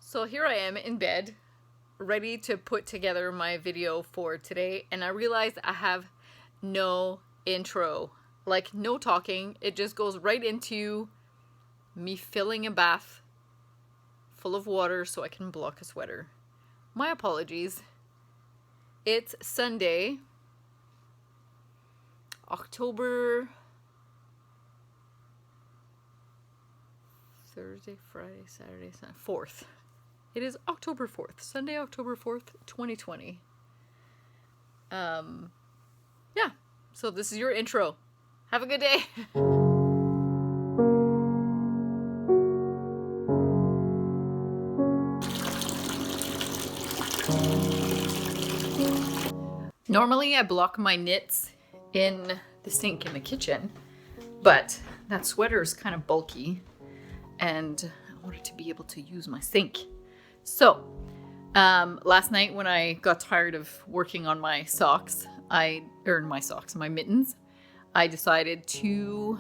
So here I am in bed, ready to put together my video for today, and I realized I have no intro. Like, no talking. It just goes right into me filling a bath full of water so I can block a sweater. My apologies. It's Sunday, October... Thursday, Friday, Saturday, Sunday, 4th. It is October 4th. Sunday, October 4th, 2020. Yeah. So this is your intro. Have a good day. Normally I block my knits in the sink in the kitchen, but that sweater is kind of bulky and I wanted to be able to use my sink. So, last night when I got tired of working on my socks, my mittens, I decided to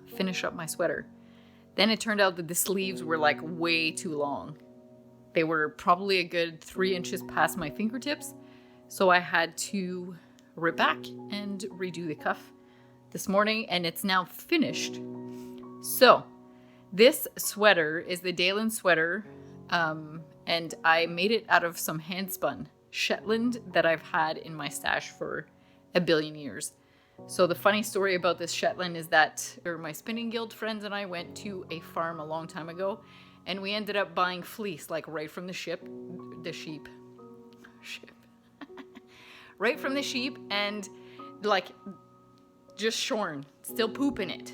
finish up my sweater. Then it turned out that the sleeves were like way too long. They were probably a good 3 inches past my fingertips. So I had to rip back and redo the cuff this morning, and it's now finished. So this sweater is the Dalen sweater, and I made it out of some hand-spun Shetland that I've had in my stash for a billion years. So the funny story about this Shetland is that my spinning guild friends and I went to a farm a long time ago, and we ended up buying fleece, like right from the sheep, right from the sheep, and like just shorn, still poop in it.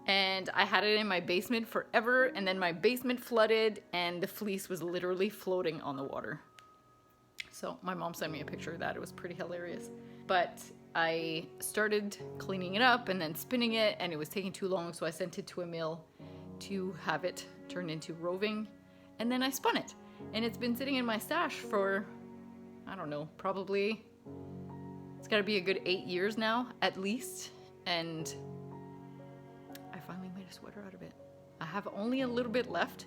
And I had it in my basement forever, and then my basement flooded and the fleece was literally floating on the water. So my mom sent me a picture of that. It was pretty hilarious. But I started cleaning it up and then spinning it, and it was taking too long, so I sent it to a mill to have it turned into roving, and then I spun it. And it's been sitting in my stash for, I don't know, probably, it's gotta be a good 8 years now, at least. And I finally made a sweater out of it. I have only a little bit left,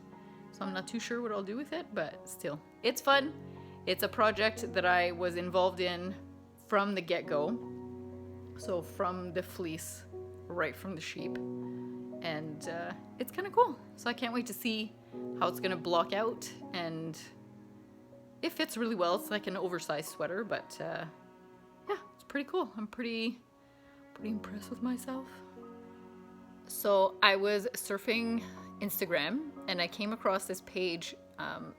so I'm not too sure what I'll do with it, but still, it's fun. It's a project that I was involved in from the get-go. So from the fleece, right from the sheep. And it's kind of cool. So I can't wait to see how it's gonna block out, and it fits really well. It's like an oversized sweater, but yeah, it's pretty cool. I'm pretty impressed with myself. So I was surfing Instagram and I came across this page.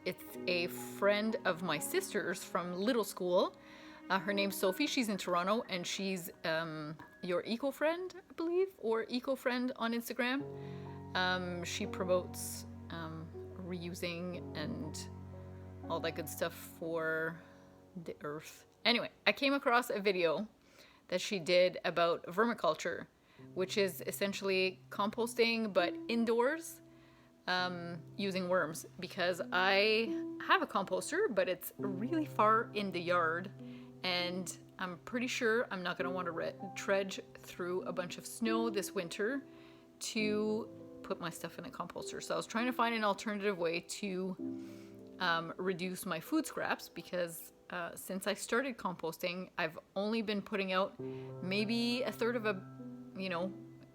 It's a friend of my sister's from little school. Her name's Sophie. She's in Toronto, and she's your eco-friend, I believe, or eco-friend on Instagram. She promotes reusing and all that good stuff for the earth. Anyway, I came across a video that she did about vermiculture, which is essentially composting but indoors, using worms, because I have a composter, but it's really far in the yard, and I'm pretty sure I'm not going to want to trudge through a bunch of snow this winter to put my stuff in the composter. So I was trying to find an alternative way to reduce my food scraps, because since I started composting, I've only been putting out maybe a third of a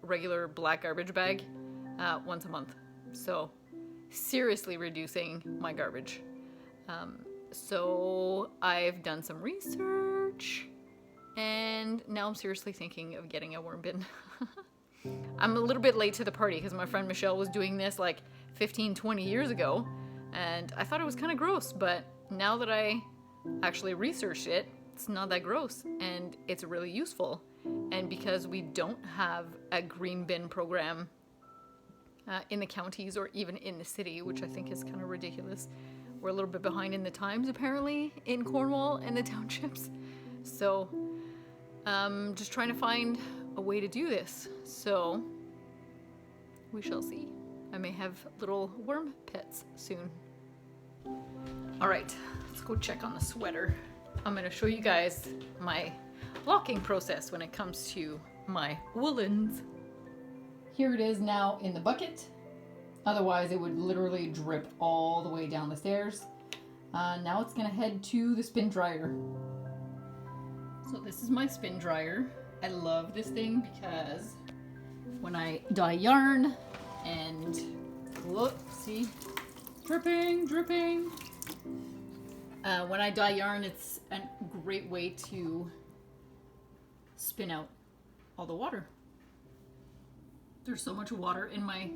regular black garbage bag once a month. So seriously reducing my garbage. So I've done some research, and now I'm seriously thinking of getting a worm bin. I'm a little bit late to the party because my friend Michelle was doing this like 15-20 years ago, and I thought it was kind of gross, but now that I actually researched it, it's not that gross, and it's really useful. And because we don't have a green bin program in the counties or even in the city, which I think is kind of ridiculous, we're a little bit behind in the times apparently in Cornwall and the townships. So just trying to find a way to do this. So we shall see. I may have little worm pets soon. All right, let's go check on the sweater. I'm going to show you guys my locking process when it comes to my woolens. Here it is now in the bucket. Otherwise, it would literally drip all the way down the stairs. Now it's gonna head to the spin dryer. So this is my spin dryer. I love this thing because when I dye yarn and look, see, dripping. When I dye yarn, it's a great way to spin out all the water. There's so much water in my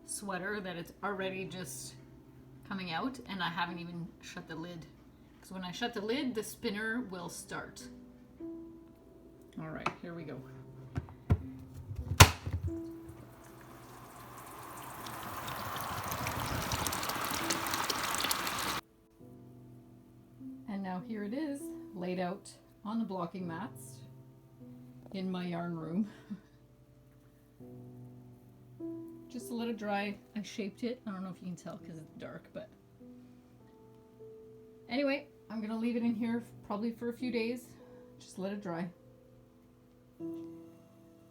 sweater that it's already just coming out, and I haven't even shut the lid. Because when I shut the lid, the spinner will start. All right, here we go. And now here it is, laid out on the blocking mats in my yarn room. Just to let it dry. I shaped it. I don't know if you can tell because it's dark, but anyway, I'm gonna leave it in here probably for a few days. Just let it dry.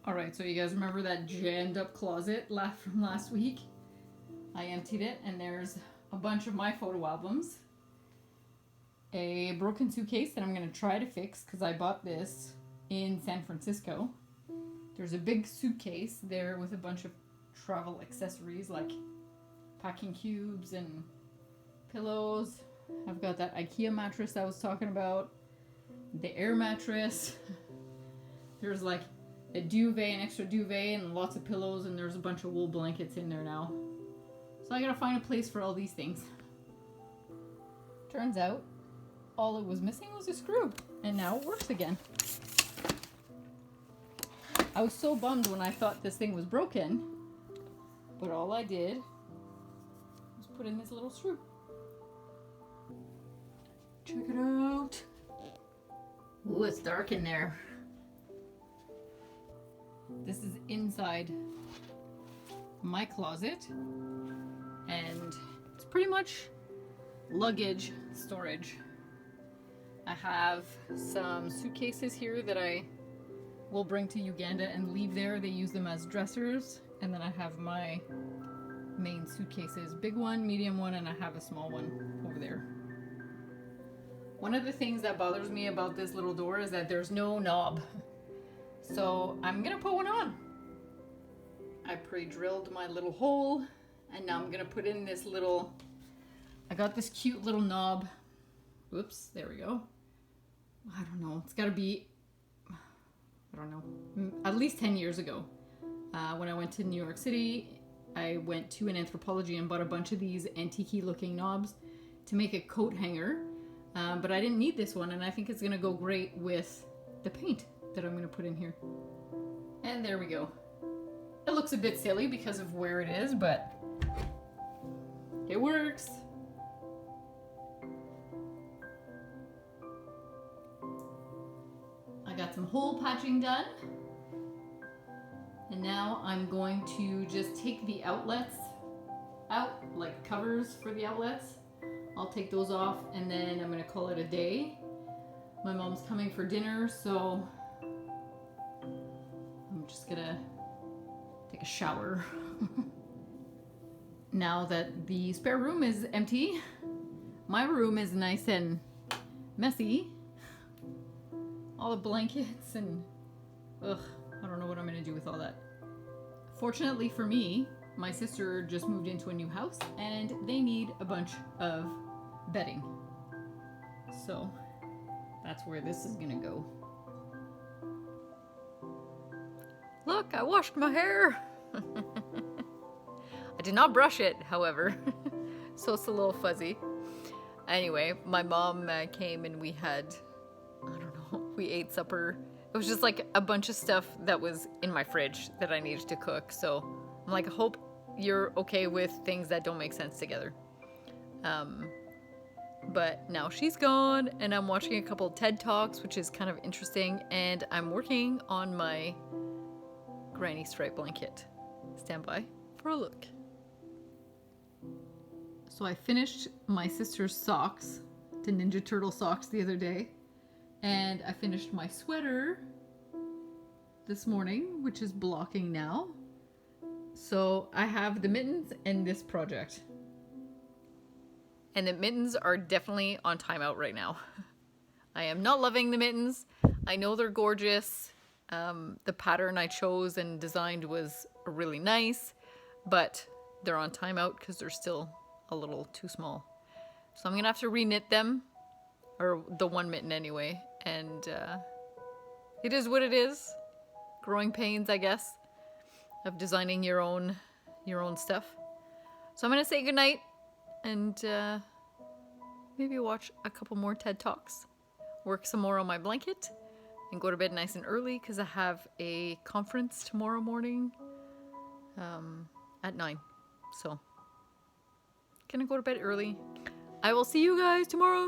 Alright, so you guys remember that jammed up closet from last week? I emptied it, and there's a bunch of my photo albums. A broken suitcase that I'm gonna try to fix because I bought this in San Francisco. There's a big suitcase there with a bunch of travel accessories like packing cubes and pillows. I've got that IKEA mattress I was talking about, the air mattress. There's like a duvet, an extra duvet, and lots of pillows, and there's a bunch of wool blankets in there now. So I gotta find a place for all these things. Turns out all it was missing was a screw, and now it works again. I was so bummed when I thought this thing was broken, but all I did was put in this little screw. Check it out. Ooh, it's dark in there. This is inside my closet, and it's pretty much luggage storage. I have some suitcases here that I will bring to Uganda and leave there. They use them as dressers. And then I have my main suitcases, big one, medium one, and I have a small one over there. One of the things that bothers me about this little door is that there's no knob. So I'm gonna put one on. I pre-drilled my little hole, and now I'm gonna put in this little, I got this cute little knob. Whoops, there we go. I don't know, it's gotta be, I don't know, at least 10 years ago. When I went to New York City, I went to an Anthropologie and bought a bunch of these antique-y looking knobs to make a coat hanger. But I didn't need this one, and I think it's gonna go great with the paint that I'm gonna put in here. And there we go. It looks a bit silly because of where it is, but it works. I got some hole patching done. And now I'm going to just take the outlets out, like covers for the outlets. I'll take those off, and then I'm gonna call it a day. My mom's coming for dinner, so I'm just gonna take a shower. Now that the spare room is empty, my room is nice and messy. All the blankets and ugh, I don't know what I'm gonna do with all that. Fortunately for me, my sister just moved into a new house and they need a bunch of bedding. So that's where this is gonna go. Look, I washed my hair. I did not brush it, however, so it's a little fuzzy. Anyway, my mom came and we had, I don't know, we ate supper. It was just like a bunch of stuff that was in my fridge that I needed to cook. So I'm like, I hope you're okay with things that don't make sense together. But now she's gone and I'm watching a couple of TED Talks, which is kind of interesting. And I'm working on my granny stripe blanket. Stand by for a look. So I finished my sister's socks, the Ninja Turtle socks, the other day. And I finished my sweater this morning, which is blocking now. So I have the mittens and this project. And the mittens are definitely on timeout right now. I am not loving the mittens. I know they're gorgeous. The pattern I chose and designed was really nice, but they're on timeout because they're still a little too small. So I'm gonna have to re-knit them, or the one mitten anyway, and it is what it is. Growing pains, I guess, of designing your own stuff. So I'm gonna say goodnight and maybe watch a couple more TED Talks, work some more on my blanket, and go to bed nice and early because I have a conference tomorrow morning at 9. So, gonna go to bed early. I will see you guys tomorrow.